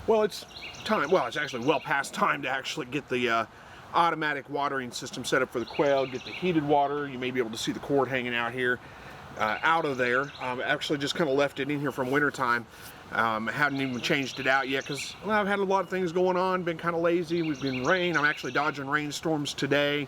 well, it's time. Well, it's actually well past time to actually get the automatic watering system set up for the quail. Get the heated water. You may be able to see the cord hanging out here, out of there. Actually, just kind of left it in here from wintertime. Haven't even changed it out yet because, well, I've had a lot of things going on. Been kind of lazy. We've been rain. I'm actually dodging rainstorms today.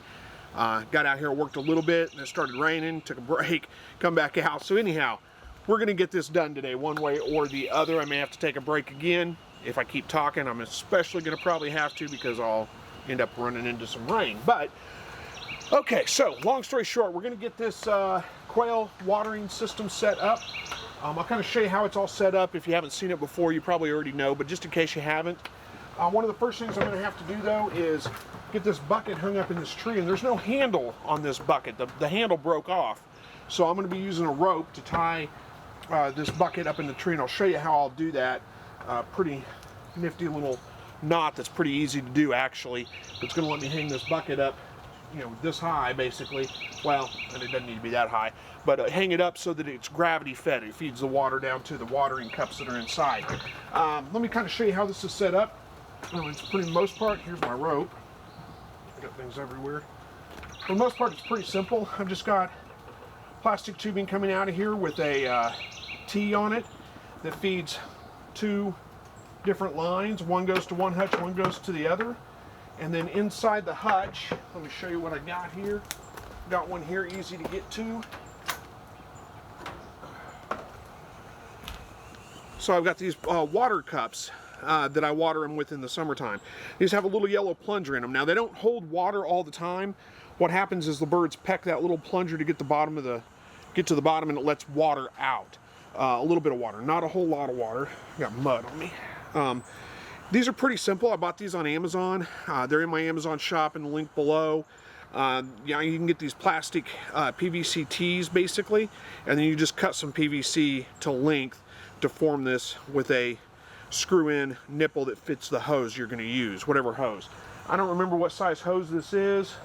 Got out here, worked a little bit, and it started raining. Took a break, come back out. So anyhow, we're going to get this done today, one way or the other. I may have to take a break again if I keep talking. I'm especially going to probably have to because I'll end up running into some rain. But okay, so long story short, we're going to get this quail watering system set up. I'll kind of show you how it's all set up. If you haven't seen it before, you probably already know, but just in case you haven't, one of the first things I'm going to have to do though is get this bucket hung up in this tree, and there's no handle on this bucket. The handle broke off, so I'm going to be using a rope to tie this bucket up in the tree, and I'll show you how I'll do that. Pretty nifty little knot that's pretty easy to do actually. It's going to let me hang this bucket up, you know, this high basically. Well, and it doesn't need to be that high, but hang it up so that it's gravity fed. It feeds the water down to the watering cups that are inside. Let me kind of show you how this is set up. It's for the most part, here's my rope. I got things everywhere. For the most part, it's pretty simple. I've just got plastic tubing coming out of here with a T on it that feeds two different lines. One goes to one hutch, one goes to the other. And then inside the hutch, let me show you what I got here. Got one here, easy to get to. So I've got these water cups that I water them with in the summertime. These have a little yellow plunger in them. Now they don't hold water all the time. What happens is the birds peck that little plunger to get to the bottom, and it lets water out. A little bit of water, not a whole lot of water. Got mud on me. These are pretty simple. I bought these on Amazon. They're in my Amazon shop in the link below. Yeah, you can get these plastic PVC tees basically, and then you just cut some PVC to length to form this with a screw-in nipple that fits the hose you're going to use, whatever hose. I don't remember what size hose this is.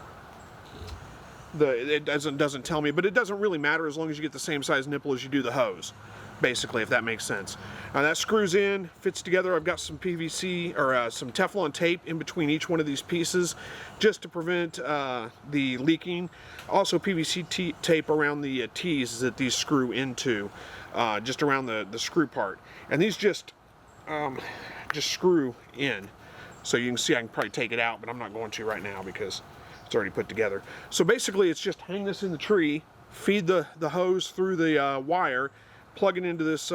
It doesn't tell me, but it doesn't really matter as long as you get the same size nipple as you do the hose, basically, if that makes sense. That screws in, fits together. I've got some PVC or some Teflon tape in between each one of these pieces just to prevent the leaking. Also PVC tape around the T's that these screw into, just around the screw part. And these just screw in. So you can see I can probably take it out, but I'm not going to right now because it's already put together. So basically it's just hang this in the tree, feed the hose through the wire, plug it into this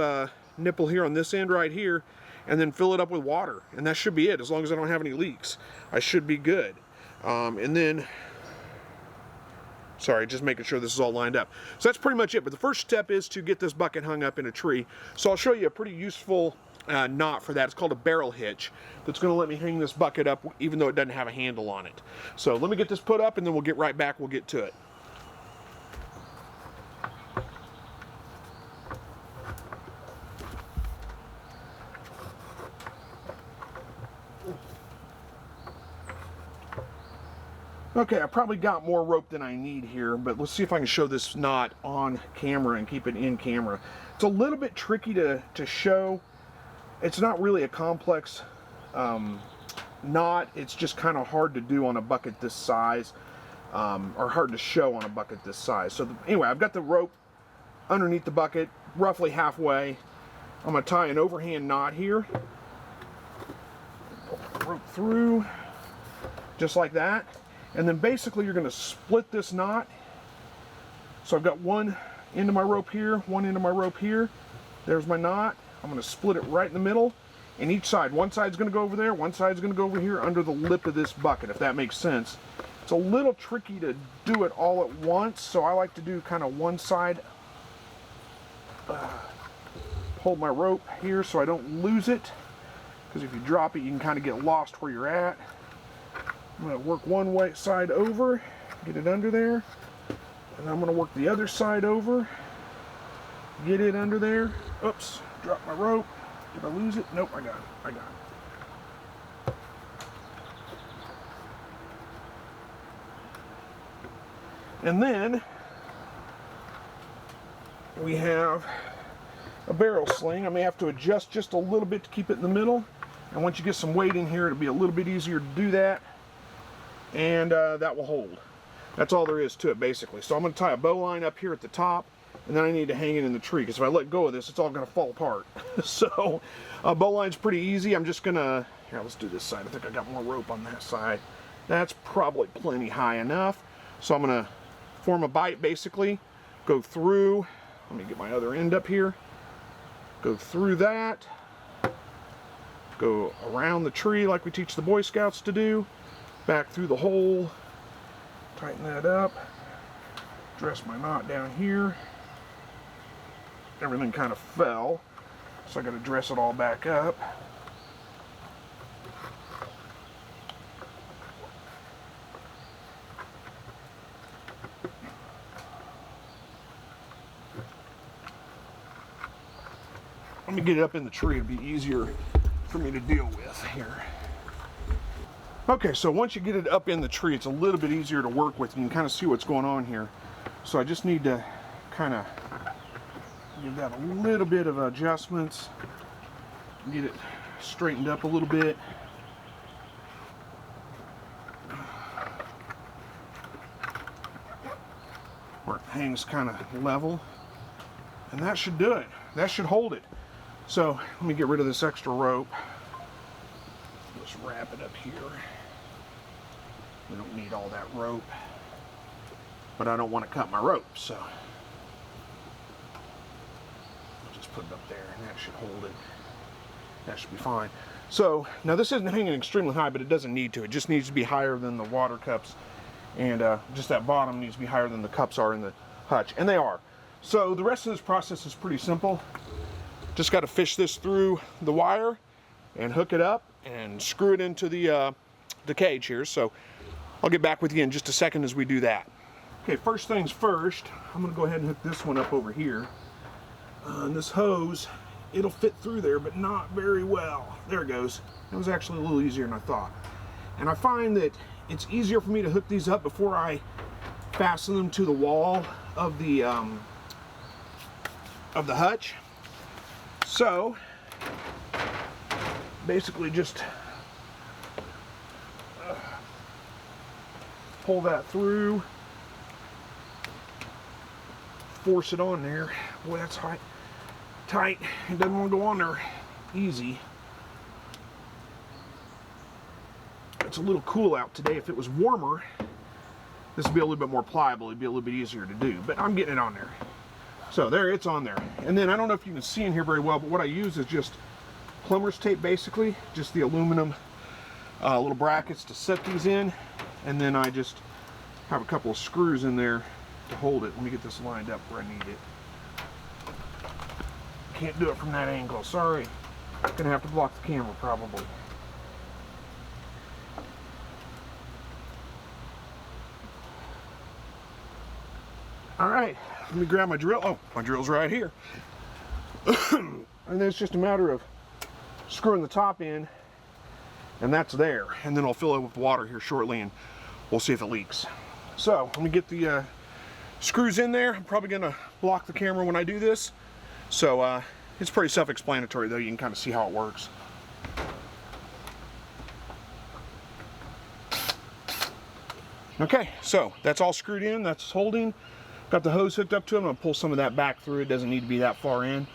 nipple here on this end right here, and then fill it up with water. And that should be it. As long as I don't have any leaks, I should be good. And then, sorry, just making sure this is all lined up. So that's pretty much it. But the first step is to get this bucket hung up in a tree. So I'll show you a pretty useful knot for that. It's called a barrel hitch that's going to let me hang this bucket up even though it doesn't have a handle on it. So let me get this put up and then we'll get right back. We'll get to it. Okay, I probably got more rope than I need here, but let's see if I can show this knot on camera and keep it in camera. It's a little bit tricky to show. It's not really a complex knot. It's just kind of hard to do on a bucket this size, or hard to show on a bucket this size. So anyway, I've got the rope underneath the bucket, roughly halfway. I'm going to tie an overhand knot here. Pull the rope through, just like that. And then basically you're going to split this knot. So I've got one end of my rope here, one end of my rope here. There's my knot. I'm going to split it right in the middle. And each side, one side's going to go over there, one side's going to go over here under the lip of this bucket, if that makes sense. It's a little tricky to do it all at once, so I like to do kind of one side. Hold my rope here so I don't lose it, because if you drop it, you can kind of get lost where you're at. I'm going to work one side over, get it under there, and I'm going to work the other side over, get it under there. Oops, drop my rope. Did I lose it? Nope, I got it. I got it. And then we have a barrel sling. I may have to adjust just a little bit to keep it in the middle. And once you get some weight in here, it'll be a little bit easier to do that. And that will hold. That's all there is to it, basically. So I'm going to tie a bow line up here at the top, and then I need to hang it in the tree, because if I let go of this, it's all going to fall apart. So bow line's pretty easy. I'm just going to, here, let's do this side. I think I got more rope on that side. That's probably plenty high enough. So I'm going to form a bite, basically, go through, let me get my other end up here, go through that, go around the tree like we teach the Boy Scouts to do, back through the hole, tighten that up, dress my knot down here. Everything kind of fell, so I got to dress it all back up. Let me get it up in the tree, it'll be easier for me to deal with here. Okay, so once you get it up in the tree, it's a little bit easier to work with. You can kind of see what's going on here. So I just need to kind of give that a little bit of adjustments, get it straightened up a little bit. Where it hangs kind of level. And that should do it. That should hold it. So let me get rid of this extra rope. Just wrap it up here. We don't need all that rope, but I don't want to cut my rope, so I'll just put it up there, and that should hold it. That should be fine. So now this isn't hanging extremely high, but it doesn't need to. It just needs to be higher than the water cups, and just that bottom needs to be higher than the cups are in the hutch, and they are. So the rest of this process is pretty simple. Just got to fish this through the wire and hook it up and screw it into the cage here. So I'll get back with you in just a second as we do that. Okay, first things first, I'm going to go ahead and hook this one up over here. And this hose, it'll fit through there, but not very well. There it goes. It was actually a little easier than I thought. And I find that it's easier for me to hook these up before I fasten them to the wall of the hutch. So basically just pull that through, force it on there. Boy, that's tight. It doesn't want to go on there easy. It's a little cool out today. If it was warmer, this would be a little bit more pliable. It'd be a little bit easier to do, but I'm getting it on there. So there, it's on there. And then I don't know if you can see in here very well, but what I use is just plumber's tape, basically, just the aluminum little brackets to set these in. And then I just have a couple of screws in there to hold it. Let me get this lined up where I need it. Can't do it from that angle, sorry. Gonna have to block the camera probably. All right, let me grab my drill. Oh, my drill's right here. And then it's just a matter of screwing the top in, and that's there. And then I'll fill it with water here shortly, and we'll see if it leaks. So let me get the screws in there. I'm probably gonna block the camera when I do this. So it's pretty self-explanatory though. You can kind of see how it works. Okay, so that's all screwed in, that's holding. Got the hose hooked up to it. I'm gonna pull some of that back through. It doesn't need to be that far in.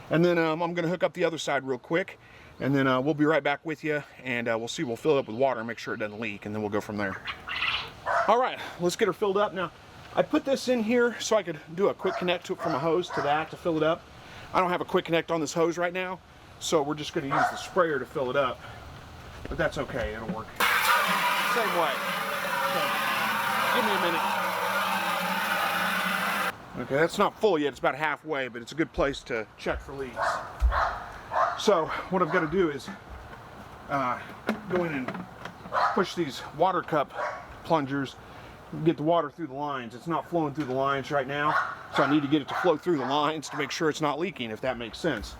And then I'm gonna hook up the other side real quick, and then we'll be right back with you, and we'll fill it up with water and make sure it doesn't leak, and then we'll go from there. All right, let's get her filled up. Now, I put this in here so I could do a quick connect from a hose to that to fill it up. I don't have a quick connect on this hose right now, so we're just gonna use the sprayer to fill it up. But that's okay, it'll work. Same way. So, give me a minute. Okay, that's not full yet, it's about halfway, but it's a good place to check for leaks. So what I've got to do is go in and push these water cup plungers, get the water through the lines. It's not flowing through the lines right now, so I need to get it to flow through the lines to make sure it's not leaking, if that makes sense.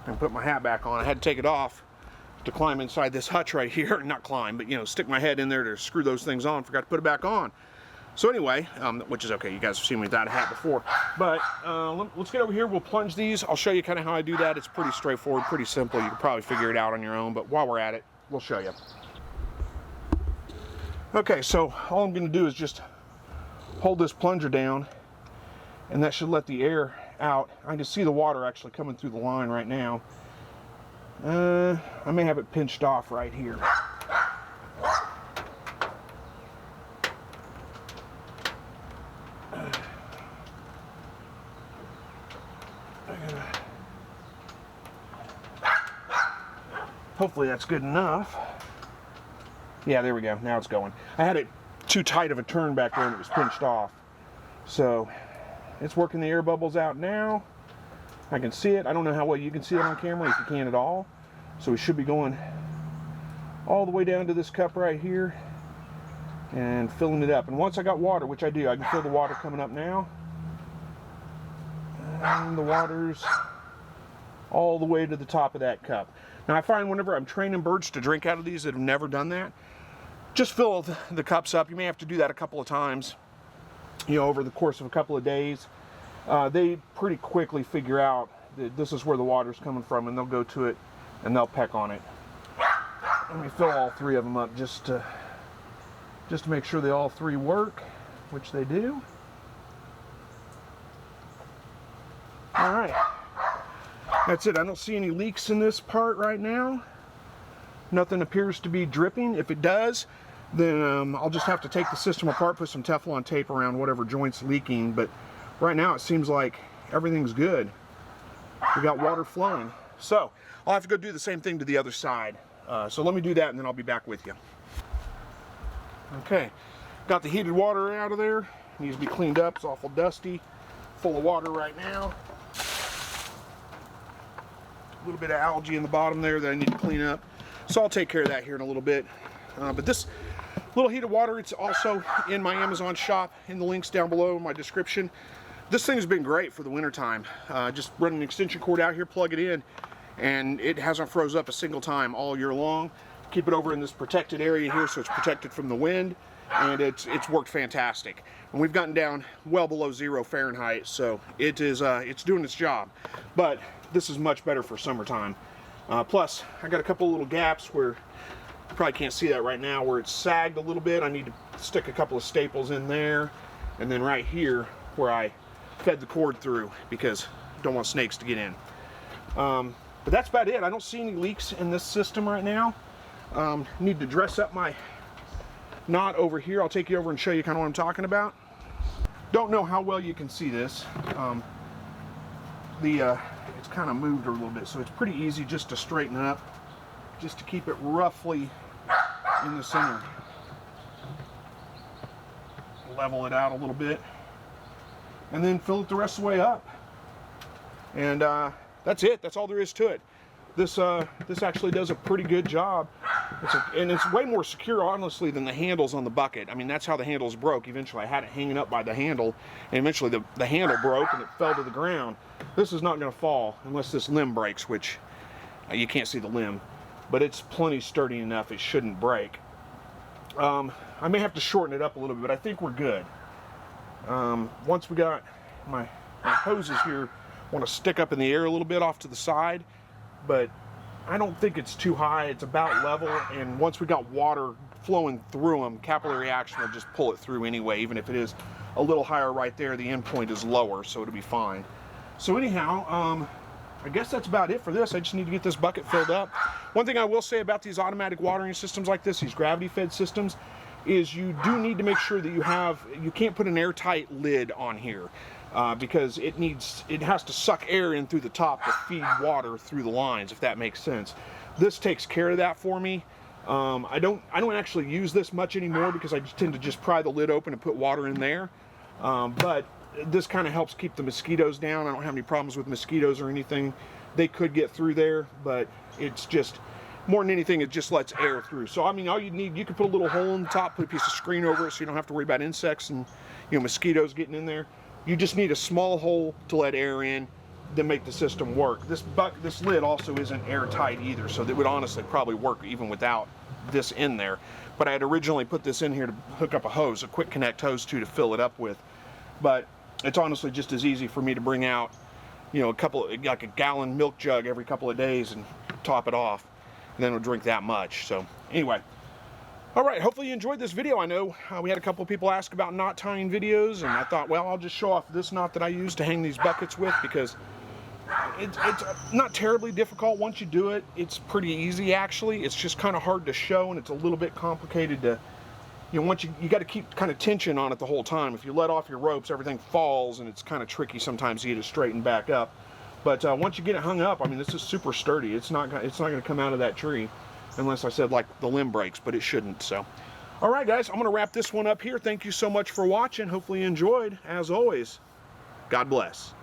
And put my hat back on. I had to take it off to climb inside this hutch right here. Not climb, but you know, stick my head in there to screw those things on. Forgot to put it back on. So anyway, which is okay, you guys have seen me without a hat before, but let's get over here, we'll plunge these. I'll show you kind of how I do that. It's pretty straightforward, pretty simple. You can probably figure it out on your own, but while we're at it, we'll show you. Okay, so all I'm going to do is just hold this plunger down, and that should let the air out. I can see the water actually coming through the line right now. I may have it pinched off right here. Hopefully that's good enough. Yeah, there we go. Now it's going. I had it too tight of a turn back there and it was pinched off. So it's working the air bubbles out now. I can see it. I don't know how well you can see it on camera, if you can at all. So we should be going all the way down to this cup right here and filling it up. And once I got water, which I do, I can feel the water coming up now. And the water's all the way to the top of that cup. Now I find whenever I'm training birds to drink out of these that have never done that, just fill the cups up. You may have to do that a couple of times, you know, over the course of a couple of days. They pretty quickly figure out that this is where the water's coming from, and they'll go to it and they'll peck on it. Let me fill all three of them up just to make sure they all three work, which they do. All right. That's it. I don't see any leaks in this part right now. Nothing appears to be dripping. If it does, then I'll just have to take the system apart, put some Teflon tape around whatever joint's leaking. But right now it seems like everything's good. We got water flowing. So I'll have to go do the same thing to the other side. So let me do that and then I'll be back with you. Okay, got the heated water out of there. It needs to be cleaned up. It's awful dusty. Full of water right now. A little bit of algae in the bottom there that I need to clean up. So I'll take care of that here in a little bit. But this little heated water, it's also in my Amazon shop, in the links down below in my description. This thing's been great for the winter time. Just run an extension cord out here, plug it in, and it hasn't froze up a single time all year long. Keep it over in this protected area here so it's protected from the wind, and it's worked fantastic. And we've gotten down well below 0 Fahrenheit, so it is it's doing its job. But this is much better for summertime. Plus, I got a couple little gaps where you probably can't see that right now, where it's sagged a little bit. I need to stick a couple of staples in there, and then right here where I fed the cord through, because I don't want snakes to get in. But that's about it. I don't see any leaks in this system right now. Need to dress up my knot over here. I'll take you over and show you kind of what I'm talking about. Don't know how well you can see this. It's kind of moved a little bit, so it's pretty easy just to straighten it up, just to keep it roughly in the center. Level it out a little bit, and then fill it the rest of the way up. And that's it. That's all there is to it. This actually does a pretty good job. And it's way more secure, honestly, than the handles on the bucket. I mean, that's how the handles broke. Eventually, I had it hanging up by the handle, and eventually the handle broke and it fell to the ground. This is not going to fall unless this limb breaks, which you can't see the limb, but it's plenty sturdy enough it shouldn't break. I may have to shorten it up a little bit, but I think we're good. Once we got my hoses here, I want to stick up in the air a little bit off to the side, but I don't think it's too high. It's about level, and once we got water flowing through them, capillary action will just pull it through anyway. Even if it is a little higher right there, the end point is lower, so it'll be fine. So anyhow, I guess that's about it for this. I just need to get this bucket filled up. One thing I will say about these automatic watering systems like this, these gravity-fed systems, is you do need to make sure that you can't put an airtight lid on here. Because it has to suck air in through the top to feed water through the lines, if that makes sense. This takes care of that for me. I don't actually use this much anymore because I just tend to just pry the lid open and put water in there. But this kind of helps keep the mosquitoes down. I don't have any problems with mosquitoes or anything. They could get through there, but it's just, more than anything, it just lets air through. So I mean, all you need, you can put a little hole in the top, put a piece of screen over it so you don't have to worry about insects and mosquitoes getting in there. You just need a small hole to let air in, then make the system work. This lid also isn't airtight either, so that would honestly probably work even without this in there. but I had originally put this in here to hook up a hose, a quick connect hose to fill it up with. But it's honestly just as easy for me to bring out, you know, like a gallon milk jug every couple of days and top it off, and then we'll drink that much. So anyway, all right, hopefully you enjoyed this video. I know we had a couple of people ask about knot tying videos, and I thought, well, I'll just show off this knot that I use to hang these buckets with, because it's not terribly difficult. Once you do it, it's pretty easy actually. It's just kind of hard to show, and it's a little bit complicated to, you know, once you got to keep kind of tension on it the whole time. If you let off your ropes, everything falls, and it's kind of tricky sometimes to get it straightened back up. But once you get it hung up, I mean, this is super sturdy. It's not going to come out of that tree, unless I said like the limb breaks, but it shouldn't. So, all right, guys, I'm going to wrap this one up here. Thank you so much for watching. Hopefully you enjoyed. As always, God bless.